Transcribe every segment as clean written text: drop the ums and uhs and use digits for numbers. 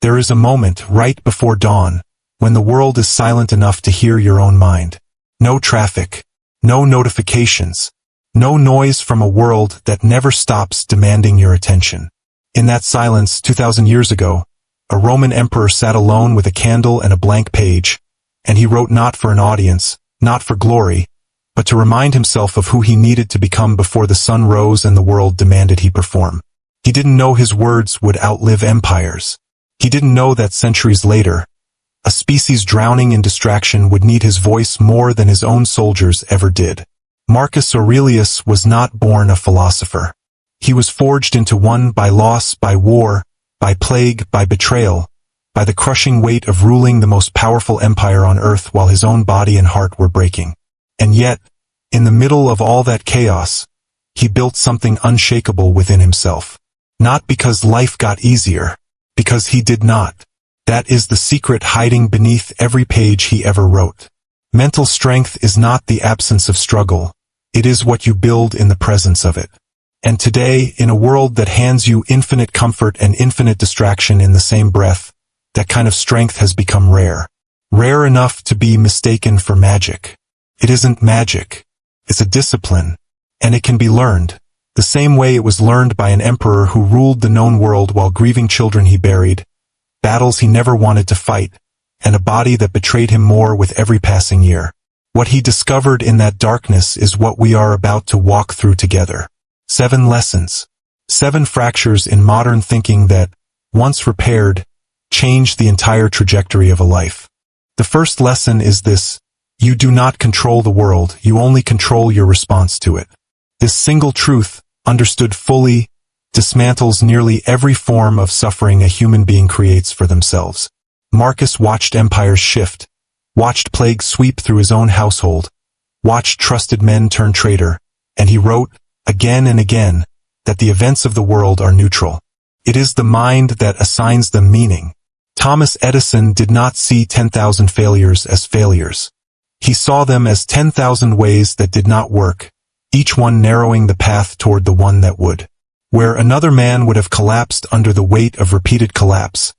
There is a moment right before dawn, when the world is silent enough to hear your own mind. No traffic, no notifications, no noise from a world that never stops demanding your attention. In that silence, 2,000 years ago, a Roman emperor sat alone with a candle and a blank page, and he wrote not for an audience, not for glory, but to remind himself of who he needed to become before the sun rose and the world demanded he perform. He didn't know his words would outlive empires. He didn't know that centuries later, a species drowning in distraction would need his voice more than his own soldiers ever did. Marcus Aurelius was not born a philosopher. He was forged into one by loss, by war, by plague, by betrayal, by the crushing weight of ruling the most powerful empire on earth while his own body and heart were breaking. And yet, in the middle of all that chaos, he built something unshakable within himself. Not because life got easier, because he did not. That is the secret hiding beneath every page he ever wrote. Mental strength is not the absence of struggle. It is what you build in the presence of it. And today, in a world that hands you infinite comfort and infinite distraction in the same breath, that kind of strength has become rare. Rare enough to be mistaken for magic. It isn't magic. It's a discipline, and it can be learned, the same way it was learned by an emperor who ruled the known world while grieving children he buried, battles he never wanted to fight, and a body that betrayed him more with every passing year. What he discovered in that darkness is what we are about to walk through together. 7 lessons. 7 fractures in modern thinking that, once repaired, changed the entire trajectory of a life. The first lesson is this: you do not control the world, you only control your response to it. This single truth, understood fully, dismantles nearly every form of suffering a human being creates for themselves. Marcus watched empires shift, watched plague sweep through his own household, watched trusted men turn traitor, and he wrote, again and again, that the events of the world are neutral. It is the mind that assigns them meaning. Thomas Edison did not see 10,000 failures as failures. He saw them as 10,000 ways that did not work, each one narrowing the path toward the one that would. Where another man would have collapsed under the weight of repeated collapse,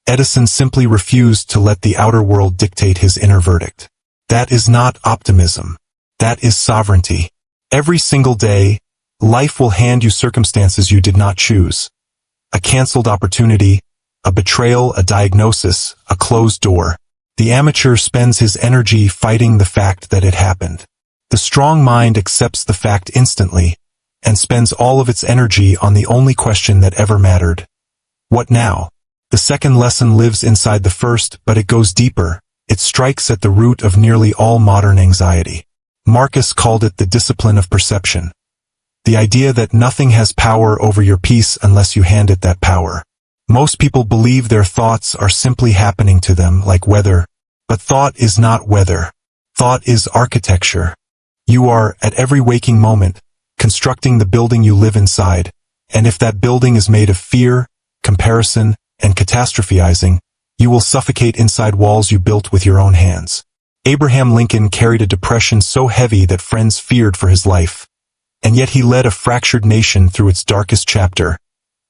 Edison simply refused to let the outer world dictate his inner verdict. That is not optimism. That is sovereignty. Every single day, life will hand you circumstances you did not choose. A canceled opportunity, a betrayal, a diagnosis, a closed door. The amateur spends his energy fighting the fact that it happened. The strong mind accepts the fact instantly, and spends all of its energy on the only question that ever mattered. What now? The second lesson lives inside the first, but it goes deeper. It strikes at the root of nearly all modern anxiety. Marcus called it the discipline of perception. The idea that nothing has power over your peace unless you hand it that power. Most people believe their thoughts are simply happening to them like weather, but thought is not weather. Thought is architecture. You are, at every waking moment, constructing the building you live inside, and if that building is made of fear, comparison, and catastrophizing, you will suffocate inside walls you built with your own hands. Abraham Lincoln carried a depression so heavy that friends feared for his life, and yet he led a fractured nation through its darkest chapter,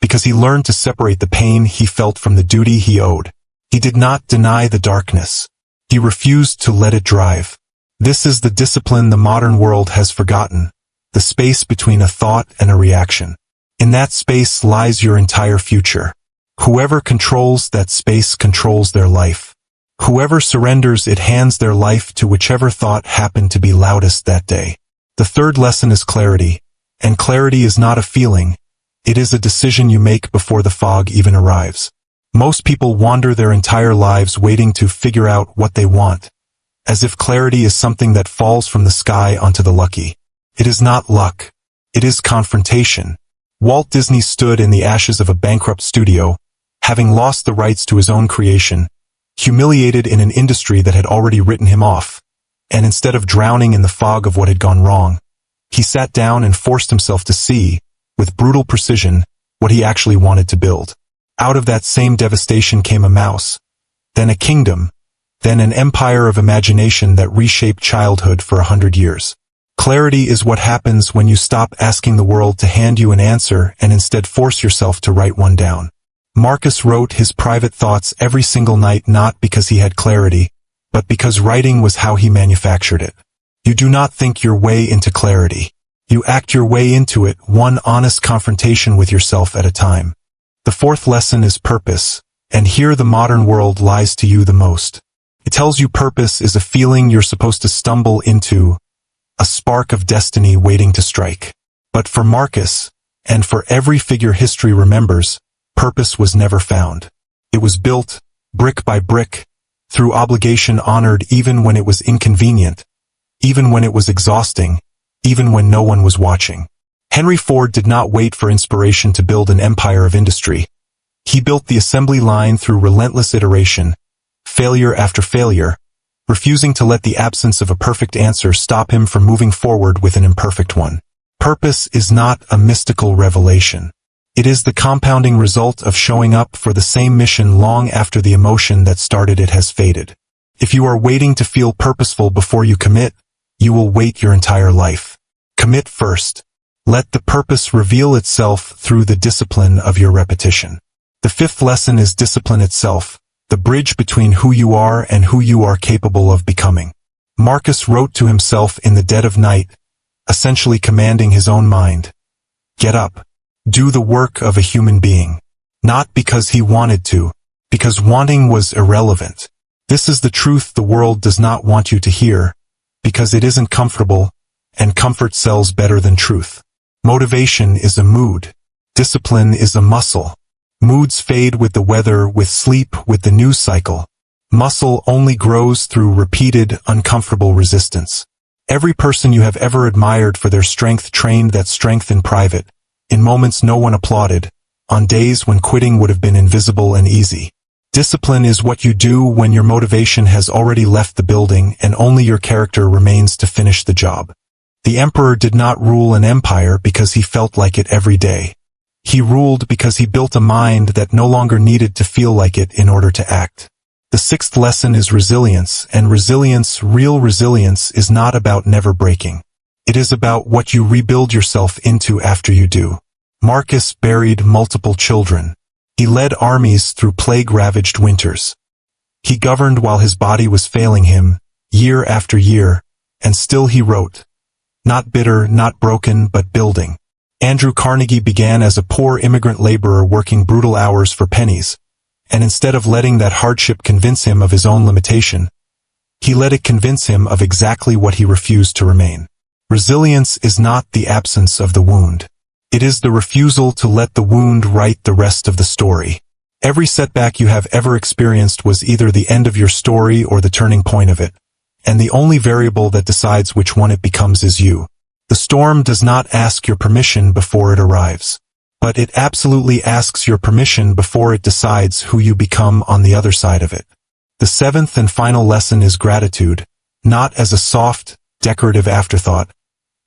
because he learned to separate the pain he felt from the duty he owed. He did not deny the darkness. He refused to let it drive. This is the discipline the modern world has forgotten, the space between a thought and a reaction. In that space lies your entire future. Whoever controls that space controls their life. Whoever surrenders it hands their life to whichever thought happened to be loudest that day. The third lesson is clarity, and clarity is not a feeling. It is a decision you make before the fog even arrives. Most people wander their entire lives waiting to figure out what they want, as if clarity is something that falls from the sky onto the lucky. It is not luck. It is confrontation. Walt Disney stood in the ashes of a bankrupt studio, having lost the rights to his own creation, humiliated in an industry that had already written him off, and instead of drowning in the fog of what had gone wrong, he sat down and forced himself to see, with brutal precision, what he actually wanted to build. Out of that same devastation came a mouse, then a kingdom, then an empire of imagination that reshaped childhood for 100 years. Clarity is what happens when you stop asking the world to hand you an answer and instead force yourself to write one down. Marcus wrote his private thoughts every single night not because he had clarity, but because writing was how he manufactured it. You do not think your way into clarity. You act your way into it, one honest confrontation with yourself at a time. The fourth lesson is purpose, and here the modern world lies to you the most. It tells you purpose is a feeling you're supposed to stumble into, a spark of destiny waiting to strike. But for Marcus, and for every figure history remembers, purpose was never found. It was built, brick by brick, through obligation honored even when it was inconvenient, even when it was exhausting, even when no one was watching. Henry Ford did not wait for inspiration to build an empire of industry. He built the assembly line through relentless iteration, failure after failure, refusing to let the absence of a perfect answer stop him from moving forward with an imperfect one. Purpose is not a mystical revelation. It is the compounding result of showing up for the same mission long after the emotion that started it has faded. If you are waiting to feel purposeful before you commit, you will wait your entire life. Commit first. Let the purpose reveal itself through the discipline of your repetition. The fifth lesson is discipline itself, the bridge between who you are and who you are capable of becoming. Marcus wrote to himself in the dead of night, essentially commanding his own mind. Get up. Do the work of a human being. Not because he wanted to, because wanting was irrelevant. This is the truth the world does not want you to hear, because it isn't comfortable, and comfort sells better than truth. Motivation is a mood. Discipline is a muscle. Moods fade with the weather, with sleep, with the news cycle. Muscle only grows through repeated, uncomfortable resistance. Every person you have ever admired for their strength trained that strength in private, in moments no one applauded, on days when quitting would have been invisible and easy. Discipline is what you do when your motivation has already left the building and only your character remains to finish the job. The emperor did not rule an empire because he felt like it every day. He ruled because he built a mind that no longer needed to feel like it in order to act. The sixth lesson is resilience, and resilience, real resilience, is not about never breaking. It is about what you rebuild yourself into after you do. Marcus buried multiple children. He led armies through plague-ravaged winters. He governed while his body was failing him, year after year, and still he wrote. Not bitter, not broken, but building. Andrew Carnegie began as a poor immigrant laborer working brutal hours for pennies, and instead of letting that hardship convince him of his own limitation, he let it convince him of exactly what he refused to remain. Resilience is not the absence of the wound. It is the refusal to let the wound write the rest of the story. Every setback you have ever experienced was either the end of your story or the turning point of it, and the only variable that decides which one it becomes is you. The storm does not ask your permission before it arrives, but it absolutely asks your permission before it decides who you become on the other side of it. The seventh and final lesson is gratitude, not as a soft, decorative afterthought,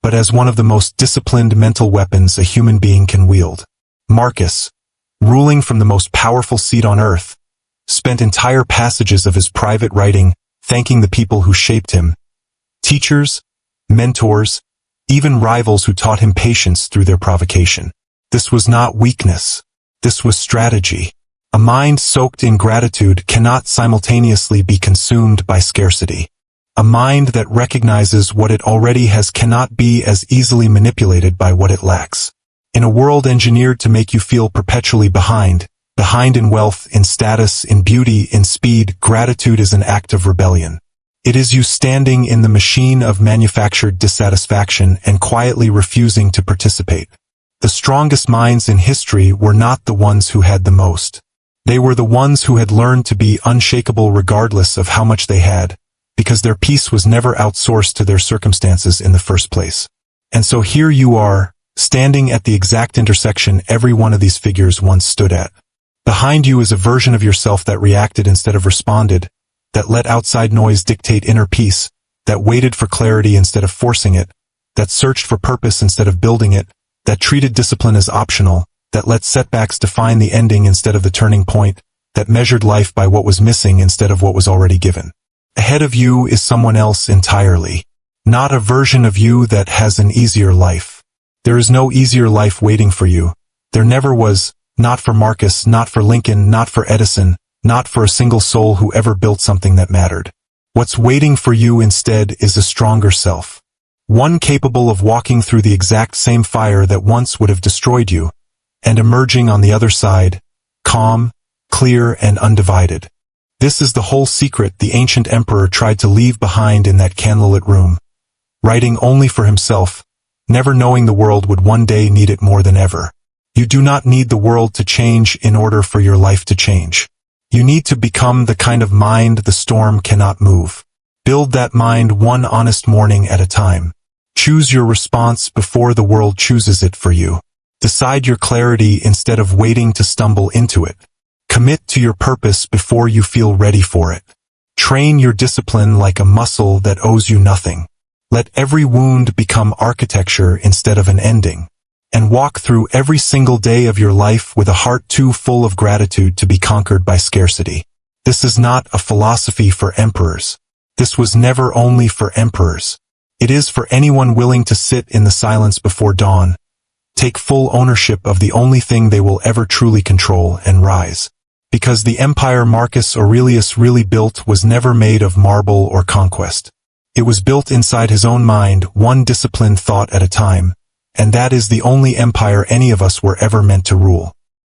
but as one of the most disciplined mental weapons a human being can wield. Marcus, ruling from the most powerful seat on earth, spent entire passages of his private writing thanking the people who shaped him, teachers, mentors, even rivals who taught him patience through their provocation. This was not weakness. This was strategy. A mind soaked in gratitude cannot simultaneously be consumed by scarcity. A mind that recognizes what it already has cannot be as easily manipulated by what it lacks. In a world engineered to make you feel perpetually behind in wealth, in status, in beauty, in speed, gratitude is an act of rebellion. It is you standing in the machine of manufactured dissatisfaction and quietly refusing to participate. The strongest minds in history were not the ones who had the most. They were the ones who had learned to be unshakable regardless of how much they had, because their peace was never outsourced to their circumstances in the first place. And so here you are, standing at the exact intersection every one of these figures once stood at. Behind you is a version of yourself that reacted instead of responded, that let outside noise dictate inner peace, that waited for clarity instead of forcing it, that searched for purpose instead of building it, that treated discipline as optional, that let setbacks define the ending instead of the turning point, that measured life by what was missing instead of what was already given. Ahead of you is someone else entirely, not a version of you that has an easier life. There is no easier life waiting for you. There never was, Not for Marcus, not for Lincoln, not for Edison, not for a single soul who ever built something that mattered. What's waiting for you instead is a stronger self. One capable of walking through the exact same fire that once would have destroyed you, and emerging on the other side, calm, clear, and undivided. This is the whole secret the ancient emperor tried to leave behind in that candlelit room, writing only for himself, never knowing the world would one day need it more than ever. You do not need the world to change in order for your life to change. You need to become the kind of mind the storm cannot move. Build that mind one honest morning at a time. Choose your response before the world chooses it for you. Decide your clarity instead of waiting to stumble into it. Commit to your purpose before you feel ready for it. Train your discipline like a muscle that owes you nothing. Let every wound become architecture instead of an ending. And walk through every single day of your life with a heart too full of gratitude to be conquered by scarcity. This is not a philosophy for emperors. This was never only for emperors. It is for anyone willing to sit in the silence before dawn, take full ownership of the only thing they will ever truly control, and rise. Because the empire Marcus Aurelius really built was never made of marble or conquest. It was built inside his own mind, one disciplined thought at a time. And that is the only empire any of us were ever meant to rule.